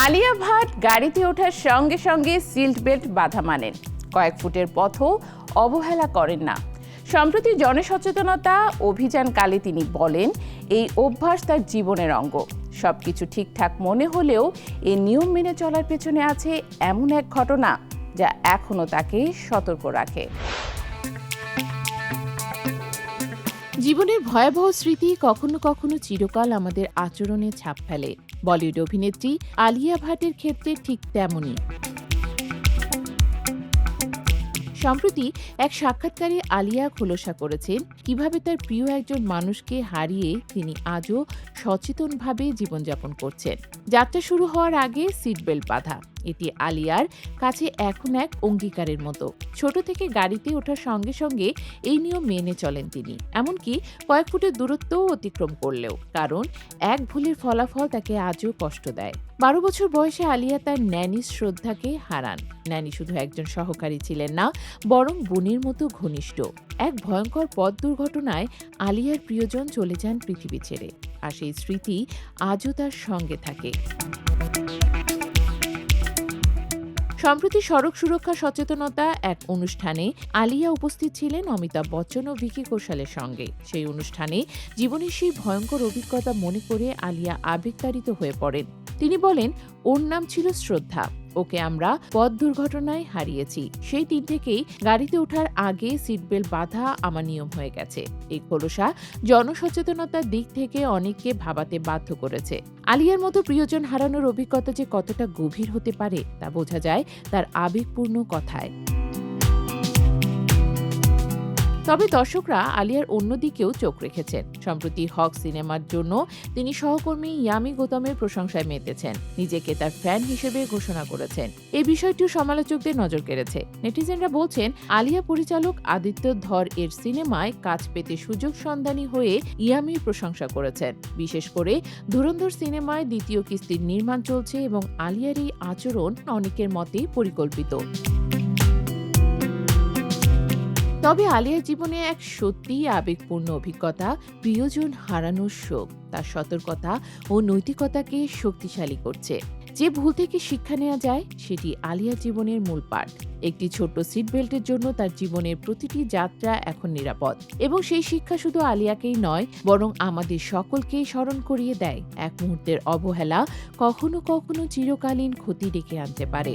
আলিয়া ভাট গাড়িতে ওঠার সঙ্গে সঙ্গে সিট বেল্ট বাঁধা মানেন, কয়েক ফুটের পথও অবহেলা করেন না। সম্প্রতি জনসচেতনতা অভিযানকালে তিনি বলেন, এই অভ্যাস তার জীবনের অঙ্গ। সবকিছু ঠিকঠাক মনে হলেও এই নিয়ম মেনে চলার পেছনে আছে এমন এক ঘটনা যা এখনো তাকে সতর্ক রাখে। জীবনের ভয়াবহ স্মৃতি কখনো কখনো চিরকাল আমাদের আচরণে ছাপ ফেলে। বলিউড অভিনেত্রী আলিয়া ভাটের ক্ষেত্রে ঠিক তেমনই। সম্প্রতি এক সাক্ষাৎকারে আলিয়া খোলসা করেছেন কিভাবে তার প্রিয় একজন মানুষকে হারিয়ে তিনি আজও সচেতনভাবে জীবনযাপন করছেন। যাত্রা শুরু হওয়ার আগে সিট বেল্ট বাঁধা, এটি আলিয়ার কাছে এখন এক অঙ্গীকারের মতো। ছোট থেকে গাড়িতে ওঠার সঙ্গে সঙ্গে এই নিয়ম মেনে চলেন তিনি, এমনকি কয়েক ফুটের দূরত্বও অতিক্রম করলেও, কারণ এক ভুলের ফলাফল তাকে আজও কষ্ট দেয়। 12 বছর বয়সে আলিয়া তার ন্যানি শ্রদ্ধাকে হারান। ন্যানি শুধু একজন সহকারী ছিলেন না, বরং বোনের মতো ঘনিষ্ঠ। এক ভয়ঙ্কর পথ দুর্ঘটনায় আলিয়ার প্রিয়জন চলে যান পৃথিবী ছেড়ে, আর সেই স্মৃতি আজও তার সঙ্গে থাকে। সম্প্রতি সড়ক সুরক্ষা সচেতনতা এক অনুষ্ঠানে আলিয়া উপস্থিত ছিলেন অমিতাভ বচ্চন ও ভিকি কৌশলের সঙ্গে। সেই অনুষ্ঠানে জীবনের সেই ভয়ঙ্কর অভিজ্ঞতা মনে করে আলিয়া আবেগতাড়িত হয়ে পড়েন। তিনি বলেন, ওর নাম ছিল শ্রদ্ধা, ওকে আমরা পথ দুর্ঘটনায় হারিয়েছি। সেই দিন থেকেই গাড়িতে ওঠার আগে সিট বেল্ট বাঁধা আমার নিয়ম হয়ে গেছে। এই খোলসা জনসচেতনতার দিক থেকে অনেককে ভাবাতে বাধ্য করেছে। আলিয়ার মতো প্রিয়জন হারানোর অভিজ্ঞতা যে কতটা গভীর হতে পারে তা বোঝা যায় তার আবেগপূর্ণ কথায়। তবে দর্শকরা আলিয়ার অন্যদিকেও চোখ রেখেছেন। সম্প্রতি হক সিনেমার জন্য তিনি সহকর্মী ইয়ামি গৌতমের প্রশংসায় মেতেছেন, নিজেকে তার ফ্যান হিসেবে ঘোষণা করেছেন। এই বিষয়টিও সমালোচকদের নজর কেড়েছে। নেটিজেনরা বলছেন, আলিয়া পরিচালক আদিত্য ধর এর সিনেমায় কাজ পেতে সুযোগ সন্ধানী হয়ে ইয়ামির প্রশংসা করেছেন। বিশেষ করে ধুরন্ধর সিনেমায় দ্বিতীয় কিস্তির নির্মাণ চলছে এবং আলিয়ার এই আচরণ অনেকের মতে পরিকল্পিত। তবে আলিয়ার জীবনে এক সত্যিই আবেগপূর্ণ অভিজ্ঞতা, প্রিয়জন হারানোর শোক তার সতর্কতা ও নৈতিকতাকে শক্তিশালী করছে। যে ভুল থেকে শিক্ষা নেওয়া যায় সেটি আলিয়ার জীবনের মূল পাঠ। একটি ছোট্ট সিট বেল্টের জন্য তার জীবনের প্রতিটি যাত্রা এখন নিরাপদ, এবং সেই শিক্ষা শুধু আলিয়াকেই নয়, বরং আমাদের সকলকেই স্মরণ করিয়ে দেয় এক মুহূর্তের অবহেলা কখনো কখনো চিরকালীন ক্ষতি ডেকে আনতে পারে।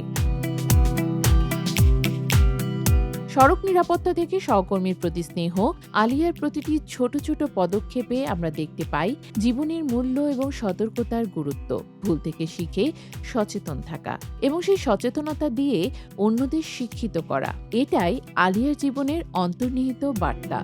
সড়ক নিরাপত্তা থেকে সহকর্মীর প্রতি স্নেহ, আলিয়ার প্রতিটি ছোট ছোট পদক্ষেপে আমরা দেখতে পাই জীবনের মূল্য এবং সতর্কতার গুরুত্ব। ভুল থেকে শিখে সচেতন থাকা এবং সেই সচেতনতা দিয়ে অন্যদের শিক্ষিত করা, এটাই আলিয়ার জীবনের অন্তর্নিহিত বার্তা।